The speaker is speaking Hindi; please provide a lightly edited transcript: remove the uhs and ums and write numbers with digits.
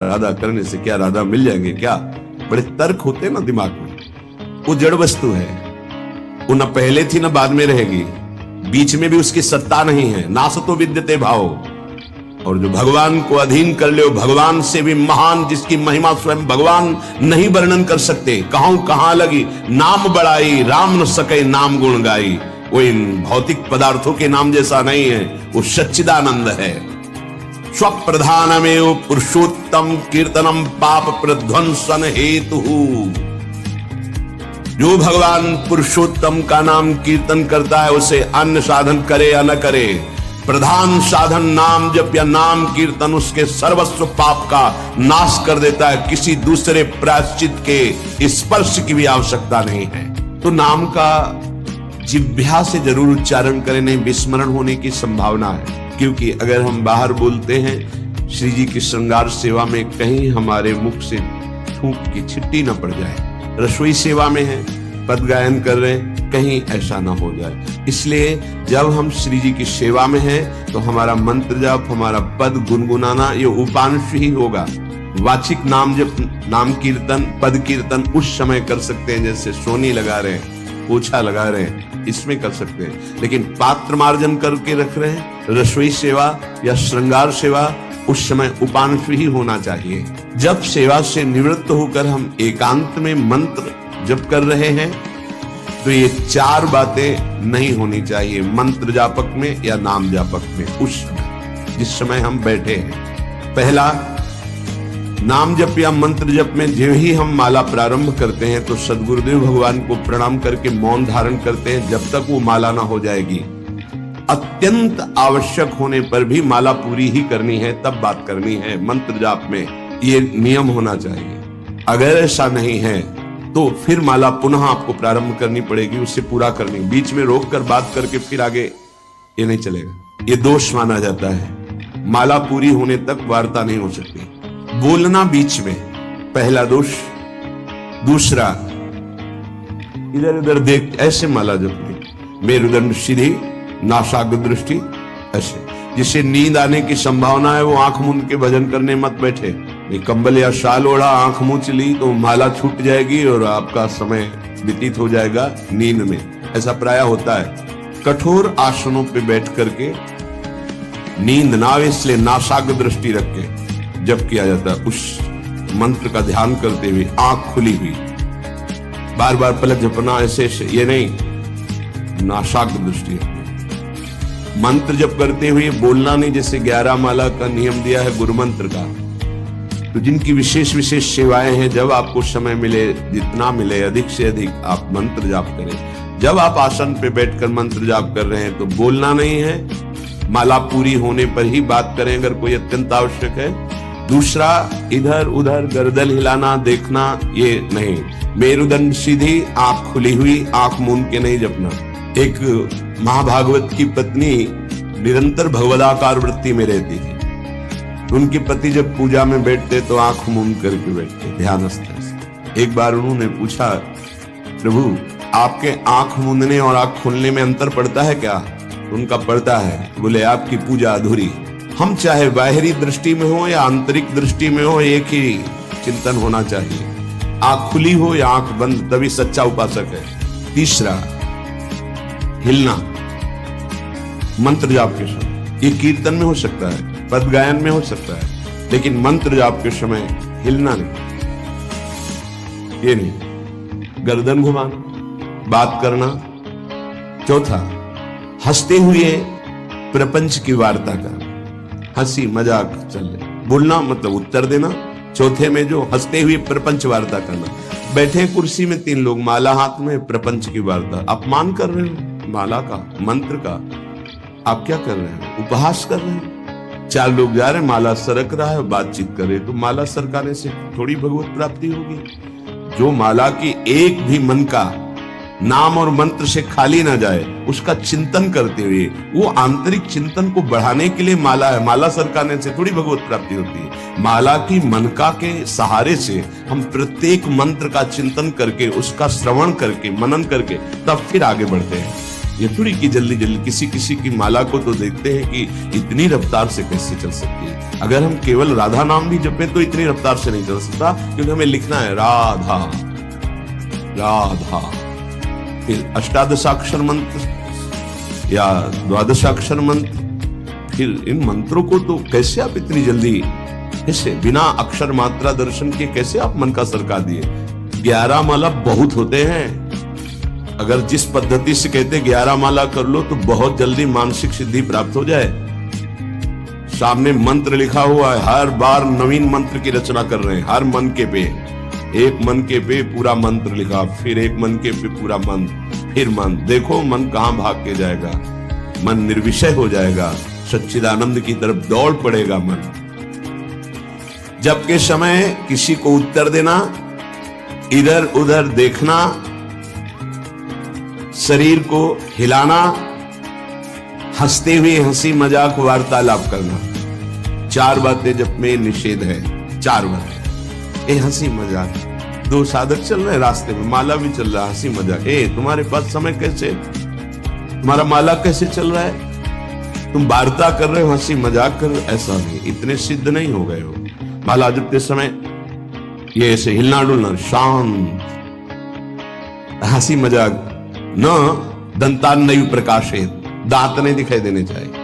राधा करने से क्या राधा मिल जाएंगे क्या, बड़े तर्क होते हैं ना दिमाग में। वो जड़ वस्तु है, वो न पहले थी न बाद में रहेगी, बीच में भी उसकी सत्ता नहीं है। नासतो विद्यते भाव। और जो भगवान को अधीन कर ले, भगवान से भी महान, जिसकी महिमा स्वयं भगवान नहीं वर्णन कर सकते। कहूं कहां लगी नाम बड़ाई, राम न सके नाम गुण गाई। वो इन भौतिक पदार्थों के नाम जैसा नहीं है, वो सच्चिदानंद है। स्वप्रधानमेव पुरुषोत्तम कीर्तनम पाप प्रध्वंसन हेतु। जो भगवान पुरुषोत्तम का नाम कीर्तन करता है, उसे अन्य साधन करे या न करे, प्रधान साधन नाम जप या नाम कीर्तन उसके सर्वस्व पाप का नाश कर देता है। किसी दूसरे प्रायश्चित के स्पर्श की भी आवश्यकता नहीं है। तो नाम का जिह्वा से जरूर उच्चारण करें, नहीं विस्मरण होने की संभावना है। क्योंकि अगर हम बाहर बोलते हैं, श्री जी की श्रृंगार सेवा में कहीं हमारे मुख से थूक की छिट्टी न पड़ जाए, रसोई सेवा में है, पद गायन कर रहे हैं, कहीं ऐसा ना हो जाए। इसलिए जब हम श्री जी की सेवा में हैं, तो हमारा मंत्र जाप, हमारा पद गुनगुनाना ये उपांश ही होगा। वाचिक नाम जब नाम कीर्तन, पद कीर्तन उस समय कर सकते हैं, जैसे सोनी लगा रहे हैं, पोछा लगा रहे हैं, इसमें कर सकते हैं। लेकिन पात्र मार्जन करके रख रहे हैं, रसोई सेवा या श्रृंगार सेवा, उस समय उपांश ही होना चाहिए। जब सेवा से निवृत्त होकर हम एकांत में मंत्र जप कर रहे हैं, तो ये चार बातें नहीं होनी चाहिए मंत्र जापक में या नाम जापक में। उस समय जिस समय हम बैठे हैं, पहला नाम जप या मंत्र जप में जो ही हम माला प्रारंभ करते हैं, तो सदगुरुदेव भगवान को प्रणाम करके मौन धारण करते हैं, जब तक वो माला ना हो जाएगी। अत्यंत आवश्यक होने पर भी माला पूरी ही करनी है, तब बात करनी है मंत्र जाप में। ये नियम होना चाहिए। अगर ऐसा नहीं है तो फिर माला पुनः आपको प्रारंभ करनी पड़ेगी, उससे पूरा करनी। बीच में रोक कर बात करके फिर आगे ये नहीं चलेगा, ये दोष माना जाता है। माला पूरी होने तक वार्ता नहीं हो सकती। बोलना बीच में, पहला दोष। दूसरा, इधर उधर देख ऐसे माला जपनी, मेरुदंड सीधी, नासाग्र दृष्टि ऐसे। जिसे नींद आने की संभावना है, वो आंख मूंद के भजन करने मत बैठे। कंबल या शाल ओढ़ा, आंख मूंद ली, तो माला छूट जाएगी और आपका समय व्यतीत हो जाएगा नींद में। ऐसा प्राय होता है। कठोर आसनों पे बैठ करके नींद ना आवे, इसलिए नासाग्र दृष्टि रख के जब किया जाता है, उस मंत्र का ध्यान करते हुए आंख खुली हुई, बार बार पलक झपना ऐसे ये नहीं, नासाग्र दृष्टि रखनी। मंत्र जप करते हुए बोलना नहीं, जैसे 11 माला का नियम दिया है गुरु मंत्र का। तो जिनकी विशेष विशेष सेवाएं हैं, जब आपको समय मिले, जितना मिले अधिक से अधिक आप मंत्र जाप करें। जब आप आसन पे बैठकर मंत्र जाप कर रहे हैं, तो बोलना नहीं है, माला पूरी होने पर ही बात करें अगर कोई अत्यंत आवश्यक है। दूसरा, इधर उधर गर्दन हिलाना, देखना, ये नहीं। मेरुदंड सीधी, आंख खुली हुई, आंख मूंद के नहीं जपना। एक महाभागवत की पत्नी निरंतर भगवदाकार वृत्ति में रहती थी। उनके पति जब पूजा में बैठते तो आंख मूंद करके बैठते, ध्यानस्थ से। एक बार उन्होंने पूछा, प्रभु आपके आंख मूंदने और आंख खोलने में अंतर पड़ता है क्या? उनका पड़ता है। बोले आपकी पूजा अधूरी। हम चाहे बाहरी दृष्टि में हो या आंतरिक दृष्टि में हो, एक ही चिंतन होना चाहिए, आंख खुली हो या आंख बंद, तभी सच्चा उपासक है। तीसरा, हिलना मंत्र जाप के समय। ये कीर्तन में हो सकता है, पद गायन में हो सकता है, लेकिन मंत्र जाप के समय हिलना नहीं, ये नहीं। गर्दन घुमाना, बात करना। चौथा, हंसते हुए प्रपंच की वार्ता करना, हंसी मजाक चल रहे, बोलना मतलब उत्तर देना। चौथे में जो हंसते हुए प्रपंच वार्ता करना। बैठे कुर्सी में 3 लोग, माला हाथ में, प्रपंच की वार्ता। अपमान कर रहे हो माला का, मंत्र का। आप क्या कर रहे हैं? उपहास कर रहे हैं। 4 लोग जा रहे हैं, माला सरक रहा है, बातचीत कर रहे, तो माला सरकाने से थोड़ी भगवत प्राप्ति होगी। जो माला की एक भी मन का नाम और मंत्र से खाली ना जाए, उसका चिंतन करते हुए, वो आंतरिक चिंतन को बढ़ाने के लिए माला है। माला सरकाने से थोड़ी भगवत प्राप्ति होती है। माला की मनका के सहारे से हम प्रत्येक मंत्र का चिंतन करके, उसका श्रवण करके, मनन करके, तब फिर आगे बढ़ते हैं। ये थोड़ी कि जल्दी जल्दी किसी किसी की माला को तो देखते हैं कि इतनी रफ्तार से कैसे चल सकती है। अगर हम केवल राधा नाम भी जपें तो इतनी रफ्तार से नहीं चल सकता, क्योंकि हमें लिखना है राधा राधा, फिर अष्टादशाक्षर मंत्र या द्वादशाक्षर मंत्र, फिर इन मंत्रों को तो कैसे आप इतनी जल्दी, कैसे बिना अक्षर मात्रा दर्शन के कैसे आप मन का सरका दिए। 11 माला बहुत होते हैं। अगर जिस पद्धति से कहते 11 माला कर लो तो बहुत जल्दी मानसिक सिद्धि प्राप्त हो जाए। सामने मंत्र लिखा हुआ है, हर बार नवीन मंत्र की रचना कर रहे हैं। हर मन के पे, एक मन के पे पूरा मंत्र लिखा, फिर एक मन के पे पूरा मंत्र, फिर मन। देखो मन कहां भाग के जाएगा, मन निर्विषय हो जाएगा, सच्चिदानंद की तरफ दौड़ पड़ेगा मन। जब के समय किसी को उत्तर देना, इधर उधर देखना, शरीर को हिलाना, हंसते हुए हंसी मजाक वार्तालाप करना, 4 बातें जब में निषेध है। 4 बातें, ए हंसी मजाक, 2 साधक चल रहे हैं रास्ते में, माला भी चल रहा है, हंसी मजाक, ए तुम्हारे पास समय कैसे, तुम्हारा माला कैसे चल रहा है, तुम वार्ता कर रहे हो, हंसी मजाक कर रहे हो, ऐसा नहीं, इतने सिद्ध नहीं हो गए हो। माला जपते समय ये ऐसे हिलना डुलना, शांत, हंसी मजाक, न दंतान नहीं प्रकाशित, दांत नहीं दिखाई देने चाहिए।